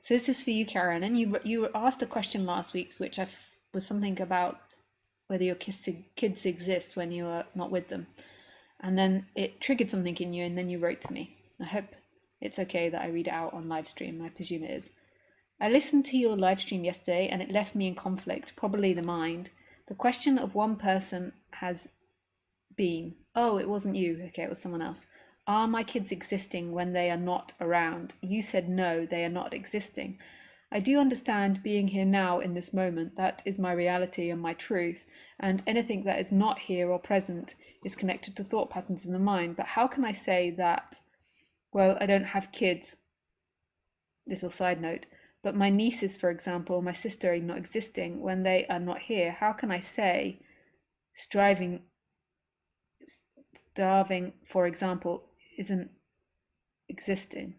So this is for you, Karen. And you asked a question last week, which was something about whether your kids exist when you are not with them. And then it triggered something in you, and then you wrote to me. I hope it's okay that I read it out on live stream. I presume it is. I listened to your live stream yesterday, and it left me in conflict, probably the mind. The question of one person has been, oh, it wasn't you. Okay, it was someone else. Are my kids existing when they are not around? You said no, they are not existing. I do understand being here now in this moment. That is my reality and my truth. And anything that is not here or present is connected to thought patterns in the mind. But how can I say that, well, I don't have kids? Little side note. But my nieces, for example, my sister are not existing when they are not here. How can I say starving, for example, isn't existing?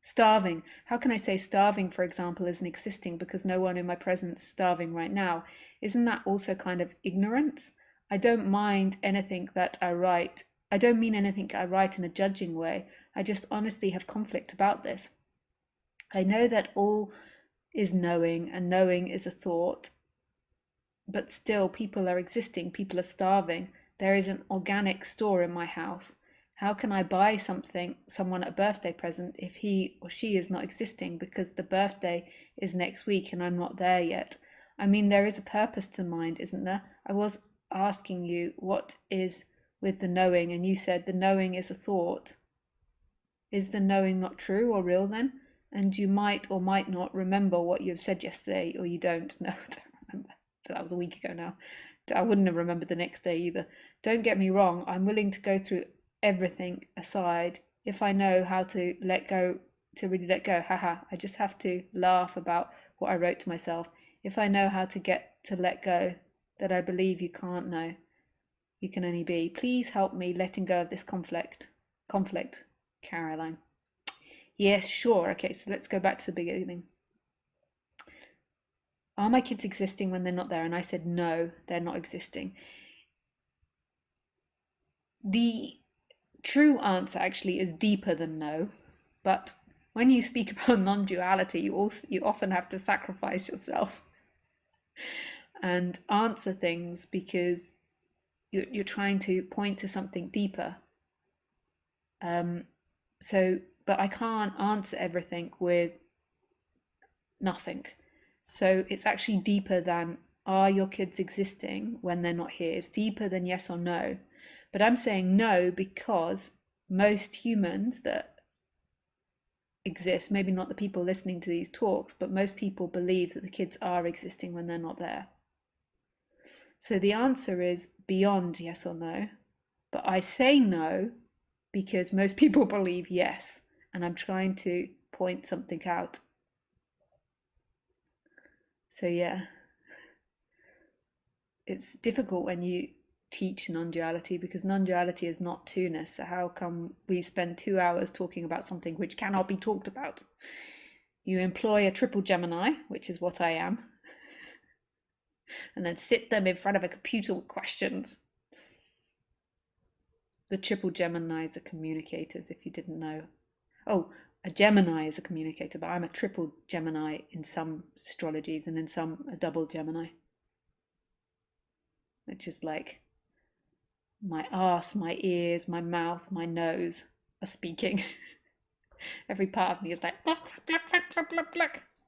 Starving. How can I say starving, for example, isn't existing because no one in my presence is starving right now? Isn't that also kind of ignorance? I don't mind anything that I write. I don't mean anything I write in a judging way. I just honestly have conflict about this. I know that all is knowing, and knowing is a thought, but still people are existing, people are starving. There is an organic store in my house. How can I buy someone a birthday present if he or she is not existing because the birthday is next week and I'm not there yet? I mean, there is a purpose to mind, isn't there? I was asking you what is with the knowing, and you said the knowing is a thought. Is the knowing not true or real then? And you might or might not remember what you have said yesterday, or you don't. No, I don't remember. That was a week ago now. I wouldn't have remembered the next day either. Don't get me wrong, I'm willing to go through everything aside if I know how to let go, to really let go. Haha, I just have to laugh about what I wrote to myself. If I know how to get to let go, that I believe you can't know, you can only be. Please help me letting go of this conflict, Caroline. Yes, sure. Okay, so let's go back to the beginning. Are my kids existing when they're not there? And I said no, they're not existing. The true answer actually is deeper than no, but when you speak about non-duality, you often have to sacrifice yourself and answer things because you're trying to point to something deeper. But I can't answer everything with nothing. So it's actually deeper than are your kids existing when they're not here? It's deeper than yes or no. But I'm saying no because most humans that exist, maybe not the people listening to these talks, but most people believe that the kids are existing when they're not there. So the answer is beyond yes or no. But I say no because most people believe yes. And I'm trying to point something out. So yeah, it's difficult when you teach non-duality because non-duality is not two-ness. So how come we spend 2 hours talking about something which cannot be talked about? You employ a triple Gemini, which is what I am, and then sit them in front of a computer with questions. The triple Geminis are communicators, if you didn't know. Oh, a Gemini is a communicator, but I'm a triple Gemini in some astrologies and in some a double Gemini. Which is like my arse, my ears, my mouth, my nose are speaking. Every part of me is like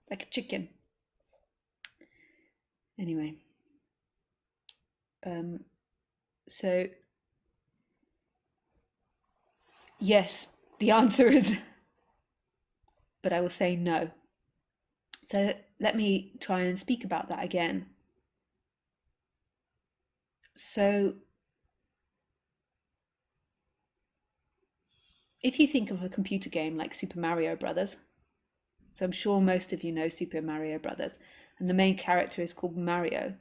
like a chicken. Anyway, so yes, the answer is, but I will say no. So let me try and speak about that again. So if you think of a computer game like Super Mario Brothers, so I'm sure most of you know Super Mario Brothers, and the main character is called Mario.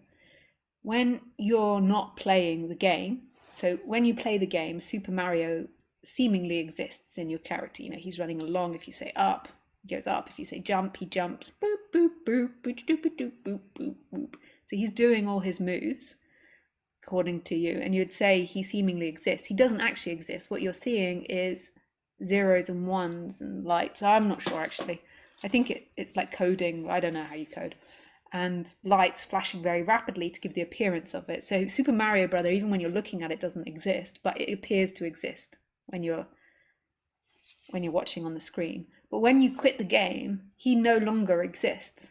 When you're not playing the game, so when you play the game, Super Mario seemingly exists in your character. You know, he's running along. If you say up, he goes up. If you say jump, he jumps. Boop, boop, boop, boop, boop, boop, boop, boop, boop. So he's doing all his moves according to you, and you'd say he seemingly exists. He doesn't actually exist. What you're seeing is zeros and ones and lights. I'm not sure actually. I think it's like coding. I don't know how you code. And lights flashing very rapidly to give the appearance of it. So Super Mario Brother, even when you're looking at it, doesn't exist, but it appears to exist when you're watching on the screen. But when you quit the game, he no longer exists.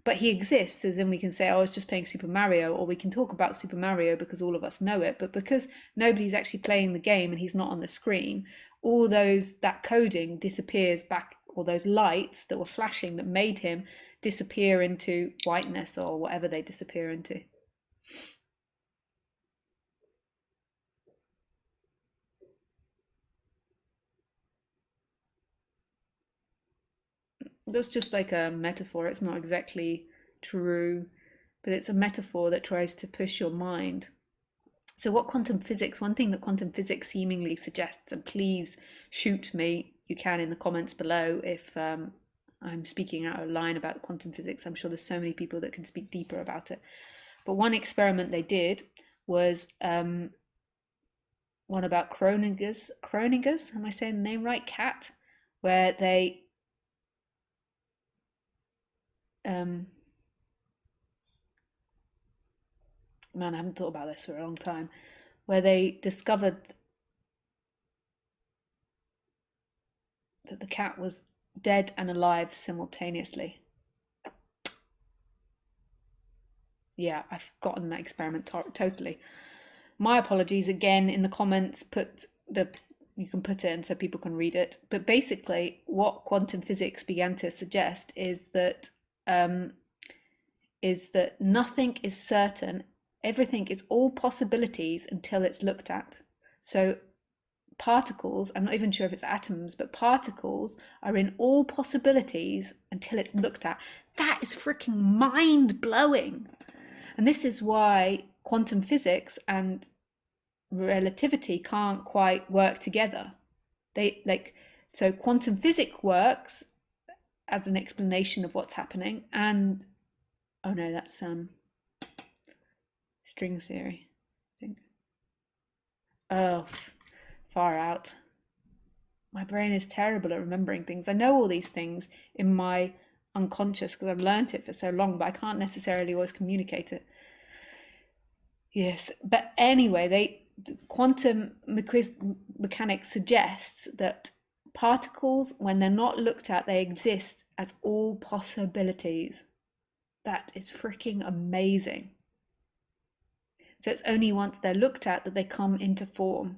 But he exists, as in we can say, oh, I was just playing Super Mario, or we can talk about Super Mario because all of us know it. But because nobody's actually playing the game and he's not on the screen, all that coding disappears back, or those lights that were flashing that made him disappear into whiteness or whatever they disappear into. That's just like a metaphor. It's not exactly true, but it's a metaphor that tries to push your mind. So what quantum physics, one thing that quantum physics seemingly suggests, and please shoot me, you can in the comments below if I'm speaking out of line about quantum physics. I'm sure there's so many people that can speak deeper about it. But one experiment they did was one about Kroninger's, am I saying the name right? Cat, where they man, I haven't thought about this for a long time, where they discovered that the cat was dead and alive simultaneously. Yeah, I've forgotten that experiment totally. My apologies again in the comments. You can put it in so people can read it. But basically, what quantum physics began to suggest um, is that nothing is certain. Everything is all possibilities until it's looked at. So particles, I'm not even sure if it's atoms, but particles are in all possibilities until it's looked at. That is freaking mind blowing. And this is why quantum physics and relativity can't quite work together. So quantum physics works as an explanation of what's happening, and oh no, that's string theory, I think. Oh, far out. My brain is terrible at remembering things. I know all these things in my unconscious because I've learnt it for so long, but I can't necessarily always communicate it. Yes, but anyway, quantum mechanics suggests that particles, when they're not looked at, they exist as all possibilities. That is freaking amazing. So it's only once they're looked at that they come into form.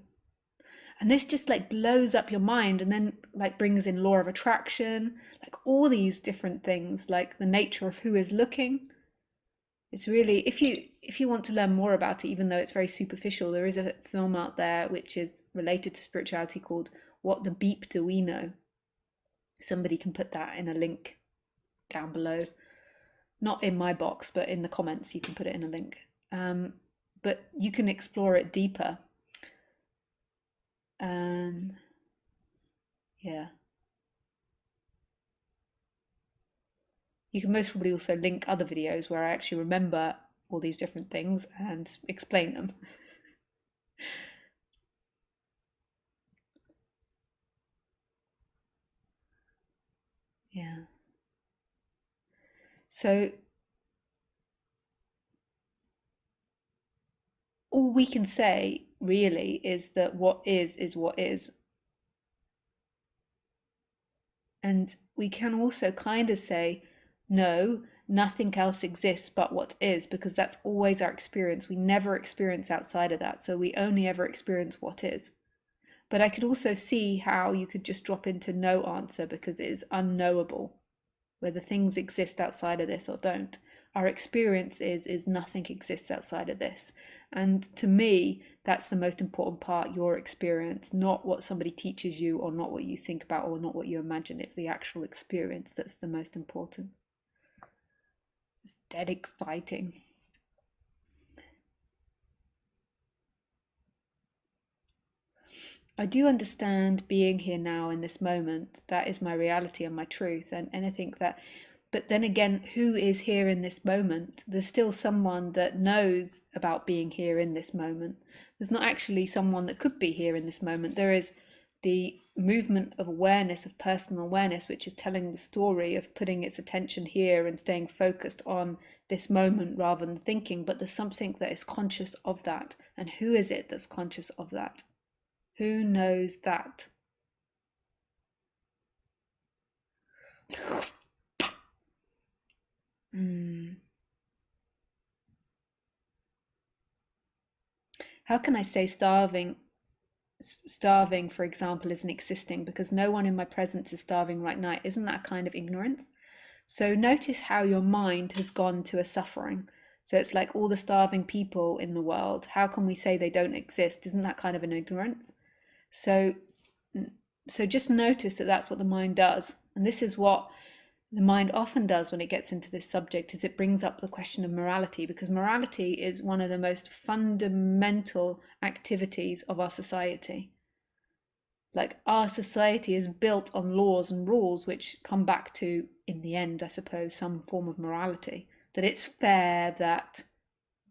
And this just like blows up your mind, and then like brings in law of attraction, like all these different things, like the nature of who is looking. It's really, if you want to learn more about it, even though it's very superficial, there is a film out there which is related to spirituality called What the Beep Do We Know? Somebody can put that in a link down below. Not in my box, but in the comments you can put it in a link. But you can explore it deeper. Yeah. You can most probably also link other videos where I actually remember all these different things and explain them. Yeah. So all we can say really is that what is what is. And we can also kind of say, no, nothing else exists but what is, because that's always our experience. We never experience outside of that. So we only ever experience what is. But I could also see how you could just drop into no answer because it is unknowable whether things exist outside of this or don't. Our experience is nothing exists outside of this. And to me, that's the most important part, your experience, not what somebody teaches you or not what you think about or not what you imagine. It's the actual experience that's the most important. It's dead exciting. I do understand being here now in this moment. That is my reality and my truth, and anything that. But then again, who is here in this moment? There's still someone that knows about being here in this moment. There's not actually someone that could be here in this moment. There is the movement of awareness, of personal awareness, which is telling the story of putting its attention here and staying focused on this moment rather than thinking. But there's something that is conscious of that. And who is it that's conscious of that? Who knows that? How can I say starving, for example, isn't existing because no one in my presence is starving right now? Isn't that kind of ignorance? So notice how your mind has gone to a suffering. So it's like all the starving people in the world. How can we say they don't exist? Isn't that kind of an ignorance? So, so just notice that that's what the mind does. And this is what the mind often does when it gets into this subject, is it brings up the question of morality, because morality is one of the most fundamental activities of our society. Like, our society is built on laws and rules which come back to, in the end, I suppose, some form of morality, that it's fair that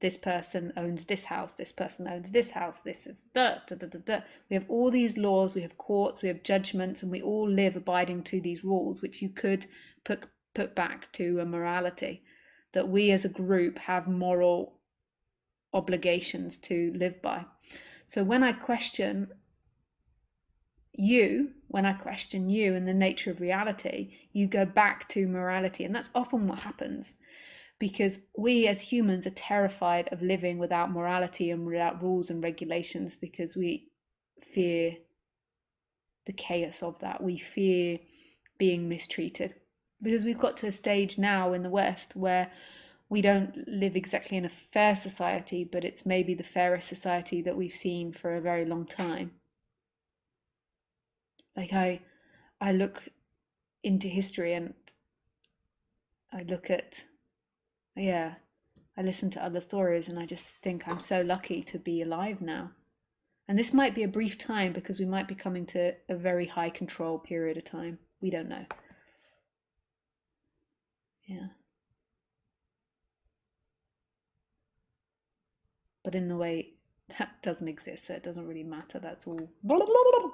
this person owns this house, this person owns this house, this is da da da da da. We have all these laws, we have courts, we have judgments, and we all live abiding to these rules, which you could put back to a morality, that we as a group have moral obligations to live by. So when I question you and the nature of reality, you go back to morality. And that's often what happens, because we as humans are terrified of living without morality and without rules and regulations, because we fear the chaos of that. We fear being mistreated, because we've got to a stage now in the West where we don't live exactly in a fair society, but it's maybe the fairest society that we've seen for a very long time. Like, I look into history and I look at, yeah, I listen to other stories and I just think I'm so lucky to be alive now. And this might be a brief time, because we might be coming to a very high control period of time. We don't know. Yeah. But in the way, that doesn't exist, so it doesn't really matter. That's all. Blah, blah, blah, blah.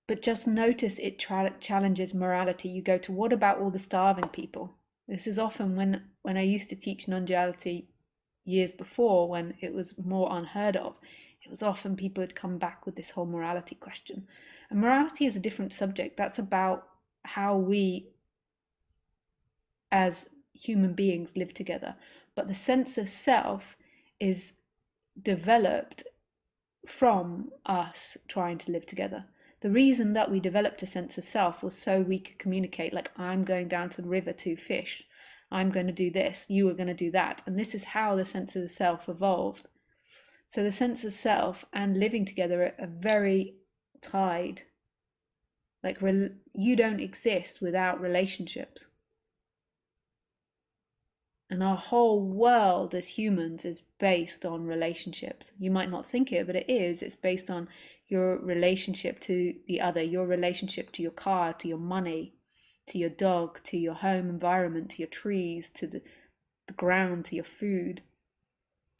But just notice it challenges morality. You go to, what about all the starving people? This is often when I used to teach non-duality years before, when it was more unheard of. It was often people would come back with this whole morality question. And morality is a different subject. That's about how we as human beings live together. But the sense of self is developed from us trying to live together. The reason that we developed a sense of self was so we could communicate, like, I'm going down to the river to fish, I'm going to do this, you are going to do that. And this is how the sense of the self evolved. So the sense of self and living together are very tied. Like, you don't exist without relationships. And our whole world as humans is based on relationships. You might not think it, but it is. It's based on your relationship to the other, your relationship to your car, to your money, to your dog, to your home environment, to your trees, to the ground, to your food.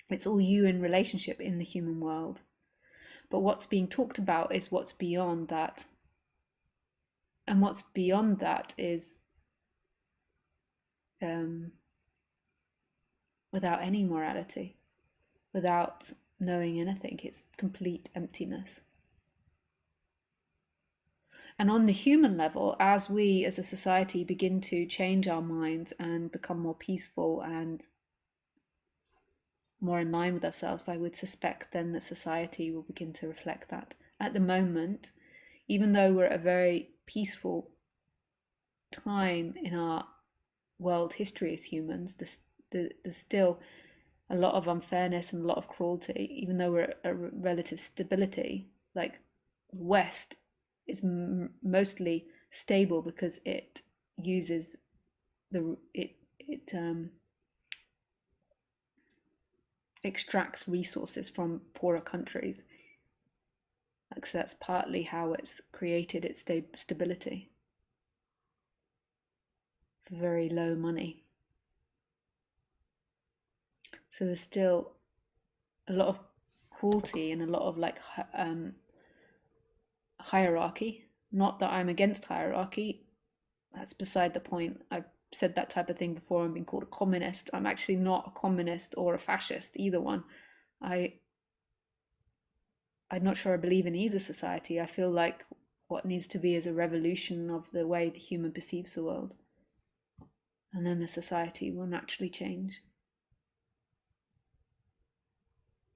It's all you in relationship in the human world. But what's being talked about is what's beyond that. And what's beyond that is without any morality, without knowing anything. It's complete emptiness. And on the human level, as we as a society begin to change our minds and become more peaceful and more in line with ourselves, I would suspect then that society will begin to reflect that. At the moment, even though we're at a very peaceful time in our world history as humans, there's still a lot of unfairness and a lot of cruelty, even though we're at a relative stability. Like, West is mostly stable because it uses it extracts resources from poorer countries. Like, so that's partly how it's created its stability for very low money. So there's still a lot of cruelty and a lot of, like, hierarchy. Not that I'm against hierarchy, that's beside the point. I've said that type of thing before and been called a communist. I'm actually not a communist or a fascist, either one. I I'm not sure I believe in either society. I feel like what needs to be is a revolution of the way the human perceives the world, and then the society will naturally change.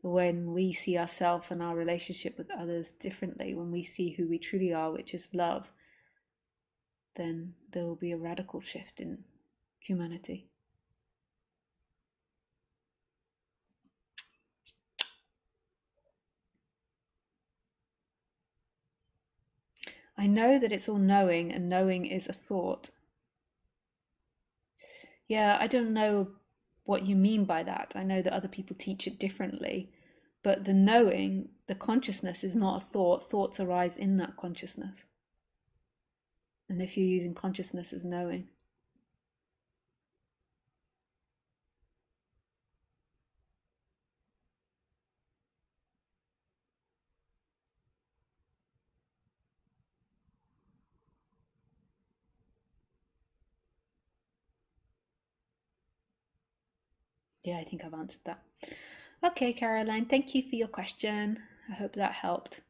When we see ourselves and our relationship with others differently, when we see who we truly are, which is love, then there will be a radical shift in humanity. I know that it's all knowing, and knowing is a thought. Yeah, I don't know what you mean by that. I know that other people teach it differently, but the knowing, the consciousness is not a thought. Thoughts arise in that consciousness. And if you're using consciousness as knowing, yeah, I think I've answered that. Okay, Caroline, thank you for your question. I hope that helped.